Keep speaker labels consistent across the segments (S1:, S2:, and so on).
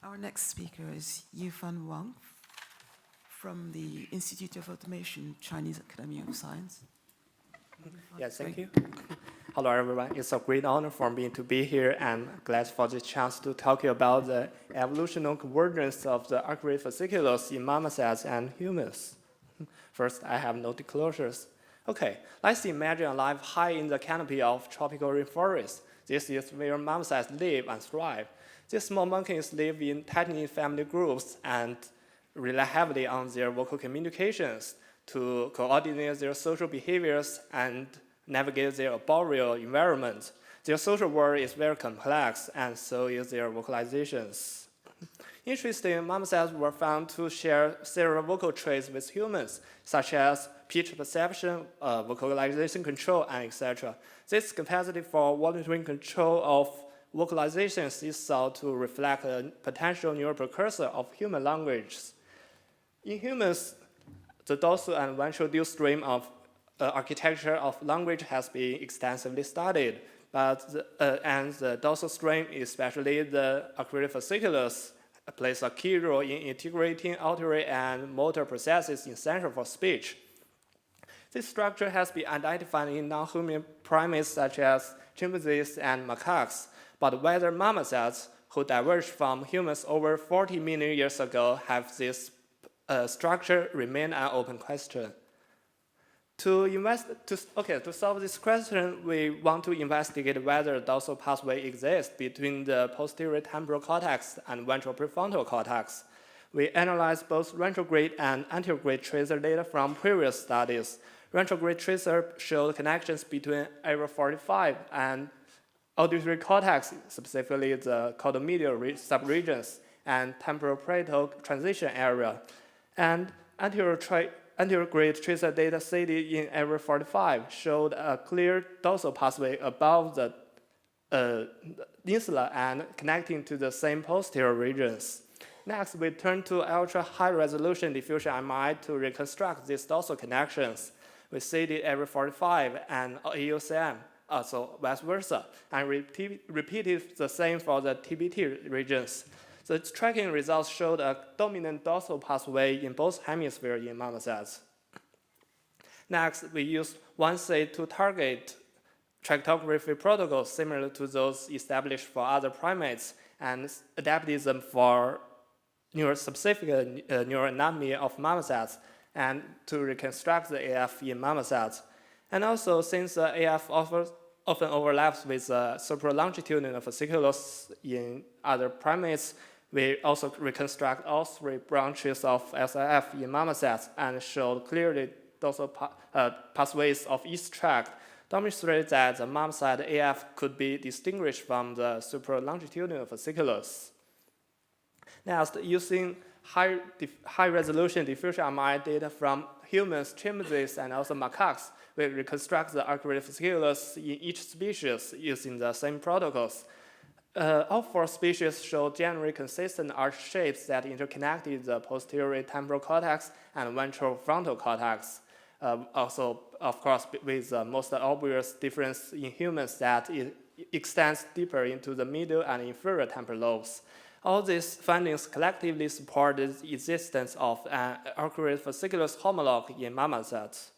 S1: Our next speaker is Yufan Wang from the Institute of Automation, Chinese Academy of Science.
S2: Yes, thank you. Hello, everyone. It's a great honor for me to be here and glad for the chance to talk about the evolutionary convergence of the arcuate fasciculus in marmosets and humans. First, I have no disclosures. Okay, let's imagine a life high in the canopy of tropical rainforest. This is where marmosets live and thrive. These small monkeys live in tiny family groups and rely heavily on their vocal communications to coordinate their social behaviors and navigate their arboreal environment. Their social world is very complex, and so is their vocalizations. Interesting, marmosets were found to share several vocal traits with humans, such as pitch perception, vocalization control, and etc. This capacity for monitoring control of vocalizations is thought to reflect a potential neural precursor of human language. In humans, the dorsal and ventral dual stream of architecture of language has been extensively studied, and the dorsal stream, especially the arcuate fasciculus, plays a key role in integrating auditory and motor processes essential for speech. This structure has been identified in non-human primates such as chimpanzees and macaques, but whether marmosets, who diverged from humans over 40 million years ago, have this structure remain an open question. To solve this question, we want to investigate whether a dorsal pathway exists between the posterior temporal cortex and ventral prefrontal cortex. We analyzed both retrograde and anterograde tracer data from previous studies. Retrograde tracer showed connections between area 45 and auditory cortex, specifically the caudal-medial subregions and temporal-parietal transition area. And anterograde tracer data cited in area 45 showed a clear dorsal pathway above the insula and connecting to the same posterior regions. Next, we turn to ultra-high-resolution diffusion MRI to reconstruct these dorsal connections. We cited area 45 and AUCM, also vice versa, and repeated the same for the TBT regions. The tracking results showed a dominant dorsal pathway in both hemispheres in marmosets. Next, we used 1C to target tractography protocols similar to those established for other primates and adapted them for neurospecific neuroanatomy of marmosets and to reconstruct the AF in marmosets. And also, since the AF often overlaps with the supralongitudinal fasciculus in other primates, we also reconstruct all three branches of SIF in marmosets and showed clearly dorsal pathways of each tract, demonstrate that the marmoset AF could be distinguished from the supralongitudinal fasciculus. Next, using high-resolution diffusion MRI data from humans, chimpanzees, and also macaques, we reconstruct the arcuate fasciculus in each species using the same protocols. All four species show generally consistent arch shapes that interconnected the posterior temporal cortex and ventral frontal cortex. Also, of course, with the most obvious difference in humans that it extends deeper into the middle and inferior temporal lobes. All these findings collectively support the existence of an arcuate fasciculus homologue in marmosets.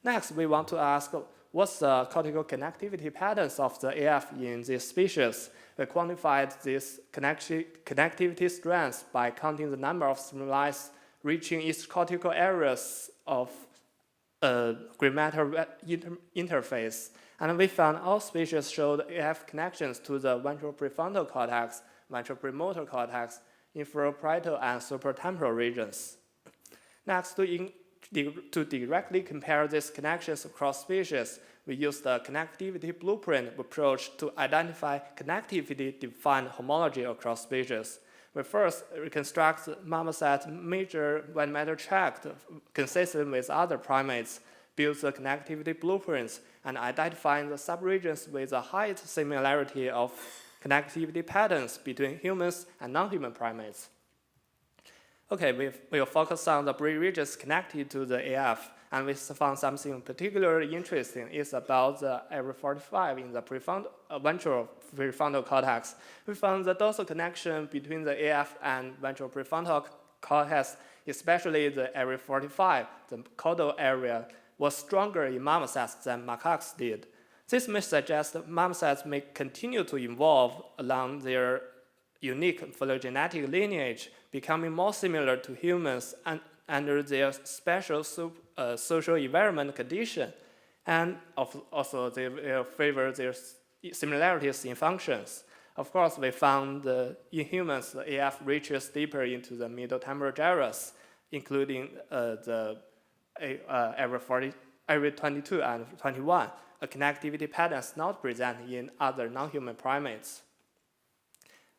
S2: Next, we want to ask what's the cortical connectivity patterns of the AF in this species. We quantified this connectivity strengths by counting the number of stimuli reaching each cortical areas of grammatar interface. And we found all species showed AF connections to the ventral prefrontal cortex, ventral premotor cortex, inferior parietal, and supratemporal regions. Next, to directly compare these connections across species, we used the connectivity blueprint approach to identify connectivity-defined homology across species. We first reconstruct marmoset major white matter tract consistent with other primates, build the connectivity blueprints, and identify the subregions with the highest similarity of connectivity patterns between humans and non-human primates. Okay, we'll focus on the brain regions connected to the AF And we found something particularly interesting. It's about the area 45 in the ventral prefrontal cortex. We found the dorsal connection between the AF and ventral prefrontal cortex, especially the area 45, the caudal area, was stronger in marmosets than macaques did. This may suggest that marmosets may continue to evolve along their unique phylogenetic lineage, becoming more similar to humans under their special social environment condition, and also they will favor their similarities in functions. Of course, we found in humans, the AF reaches deeper into the middle temporal gyrus, including the area 22 and 21, a connectivity pattern not present in other non-human primates.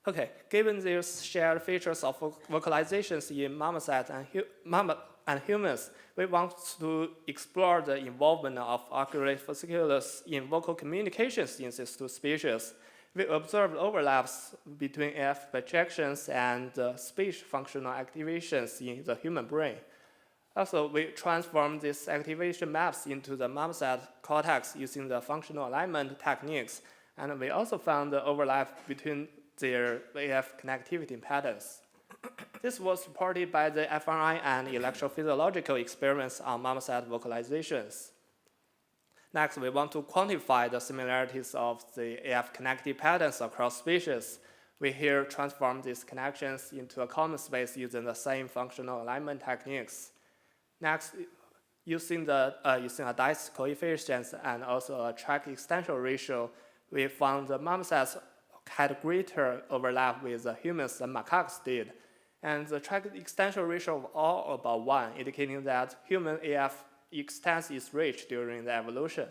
S2: Okay, given these shared features of vocalizations in marmosets and humans, we want to explore the involvement of arcuate fasciculus in vocal communications in these two species. We observed overlaps between AF projections and speech functional activations in the human brain. Also, we transformed these activation maps into the marmoset cortex using the functional alignment techniques, and we also found the overlap between their AF connectivity patterns. This was supported by the fMRI and electrophysiological experiments on marmoset vocalizations. Next, we want to quantify the similarities of the AF connective patterns across species. We here transform these connections into a common space using the same functional alignment techniques. Next, using a dice coefficients and also a track extension ratio, we found the marmosets had greater overlap with the humans than macaques did. And the track extension ratio of all about 1, indicating that human AF extends its reach during the evolution.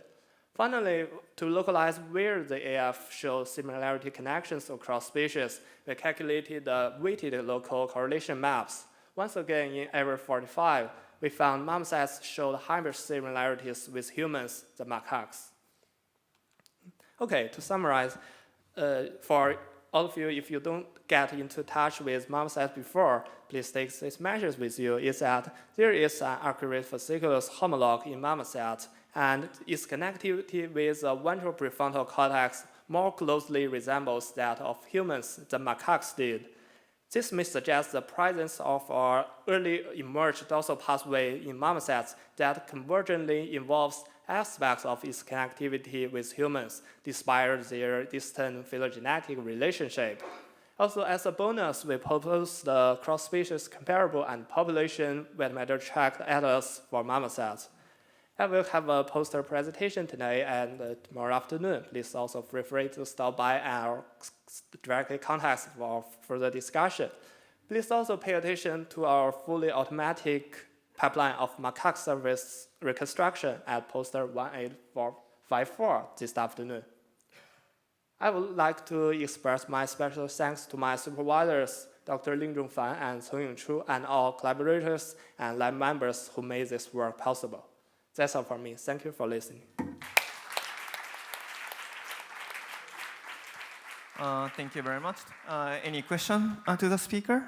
S2: Finally, to localize where the AF shows similarity connections across species, we calculated the weighted local correlation maps. Once again, in area 45, we found marmosets showed higher similarities with humans than macaques. Okay, to summarize, for all of you, if you don't get into touch with marmosets before, please take these measures with you, is that there is an arcuate fasciculus homologue in marmoset, and its connectivity with the ventral prefrontal cortex more closely resembles that of humans than macaques did. This may suggest the presence of an early emerged dorsal pathway in marmosets that convergently involves aspects of its connectivity with humans, despite their distant phylogenetic relationship. Also, as a bonus, we propose the cross-species comparable and population wet-matter tract atlas for marmosets. I will have a poster presentation today and tomorrow afternoon. Please also feel free to stop by or directly contact for further discussion. Please also pay attention to our fully automatic pipeline of macaque service reconstruction at poster 18454 this afternoon. I would like to express my special thanks to my supervisors, Dr. Lingjun Fan and Ceng Chu, and all collaborators and lab members who made this work possible. That's all for me. Thank you for listening.
S3: Thank you very much. Any question to the speaker?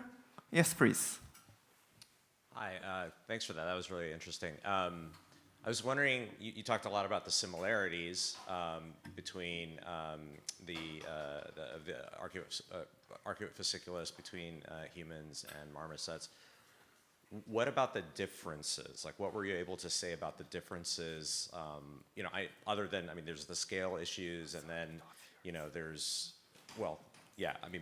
S3: Yes, please.
S4: Hi, thanks for that. That was really interesting. I was wondering, you talked a lot about the similarities between the arcuate fasciculus between humans and marmosets. What about the differences? Like, what were you able to say about the differences? Other than, there's the scale issues, and then, there's,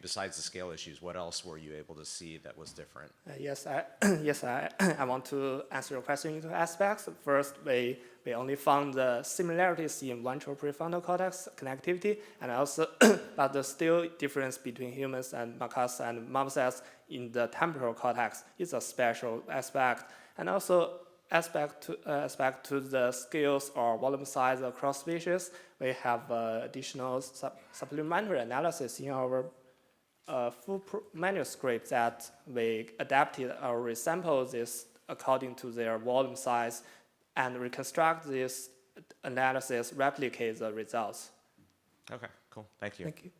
S4: besides the scale issues, what else were you able to see that was different?
S2: Yes, I want to answer your question in two aspects. First, we only found the similarities in ventral prefrontal cortex connectivity, and also but the still difference between humans and macaques and marmosets in the temporal cortex is a special aspect, and also aspect to the scales or volume size across species. We have additional supplementary analysis in our full manuscript that we adapted or resampled this according to their volume size and reconstruct this analysis, replicate the results.
S4: Okay, cool. Thank you.
S2: Thank you.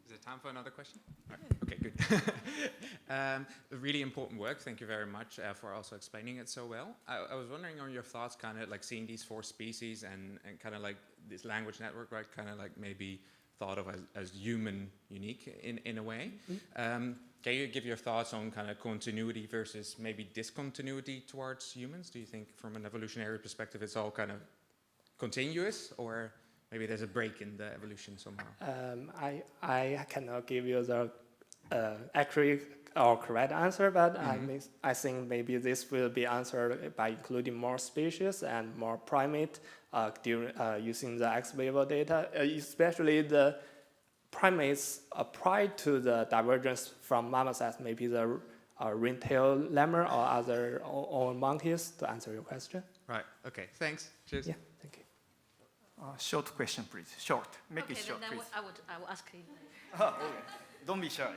S5: Is it time for another question? Okay, good. Really important work. Thank you very much for also explaining it so well. I was wondering on your thoughts, kind of like seeing these 4 species and kind of like this language network, right? Kind of like maybe thought of as human unique in a way. Can you give your thoughts on kind of continuity versus maybe discontinuity towards humans? Do you think from an evolutionary perspective it's all kind of continuous, or maybe there's a break in the evolution somehow?
S2: I cannot give you the accurate or correct answer, but I think maybe this will be answered by including more species and more primate using the ex vivo data, especially the primates applied to the divergence from marmosets, maybe the ring-tailed lemur or other or monkeys, to answer your question.
S5: Right. Okay. Thanks. Cheers.
S2: Yeah. Thank you.
S3: Short question, please. Short. Make it
S6: Okay,
S3: short,
S6: then
S3: please.
S6: I will ask him.
S3: Oh, okay. Don't be shy.